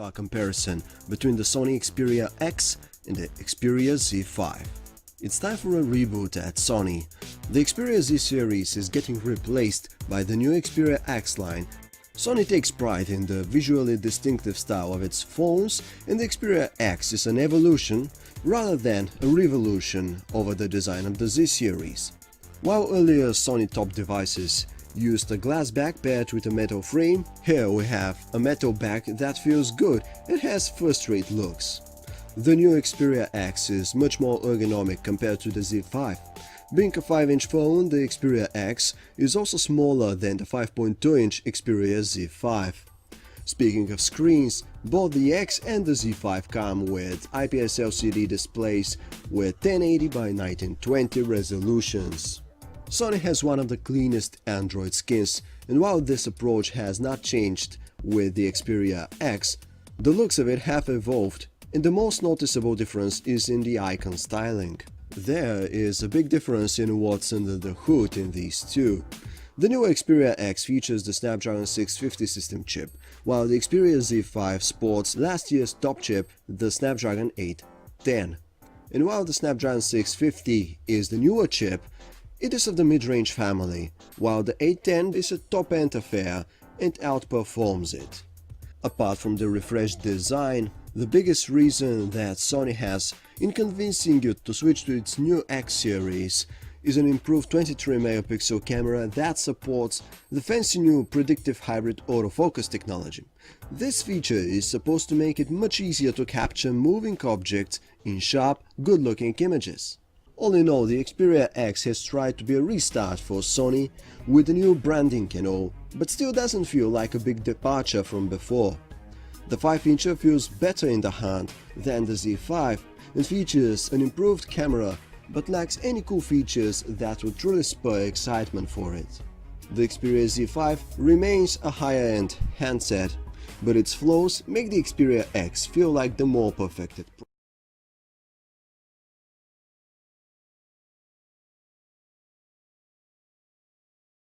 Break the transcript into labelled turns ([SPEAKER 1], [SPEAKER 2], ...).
[SPEAKER 1] car comparison between the Sony Xperia X and the Xperia Z5. It's time for a reboot at Sony. The Xperia Z series is getting replaced by the new Xperia X line. Sony takes pride in the visually distinctive style of its phones, and the Xperia X is an evolution rather than a revolution over the design of the Z series. While earlier Sony top devices used a glass back paired with a metal frame, here we have a metal back that feels good and has first-rate looks. The new Xperia X is much more ergonomic compared to the Z5. Being a 5-inch phone, the Xperia X is also smaller than the 5.2-inch Xperia Z5. Speaking of screens, both the X and the Z5 come with IPS LCD displays with 1080 by 1920 resolutions. Sony has one of the cleanest Android skins, and while this approach has not changed with the Xperia X, the looks of it have evolved, and the most noticeable difference is in the icon styling. There is a big difference in what's under the hood in these two. The new Xperia X features the Snapdragon 650 system chip, while the Xperia Z5 sports last year's top chip, the Snapdragon 810. And while the Snapdragon 650 is the newer chip, it is of the mid-range family, while the 810 is a top-end affair and outperforms it. Apart from the refreshed design, the biggest reason that Sony has in convincing you to switch to its new X series is an improved 23-megapixel camera that supports the fancy new predictive hybrid autofocus technology. This feature is supposed to make it much easier to capture moving objects in sharp, good-looking images. All in all, the Xperia X has tried to be a restart for Sony with the new branding and all, but still doesn't feel like a big departure from before. The 5-incher feels better in the hand than the Z5 and features an improved camera, but lacks any cool features that would truly spur excitement for it. The Xperia Z5 remains a higher-end handset, but its flaws make the Xperia X feel like the more perfected product.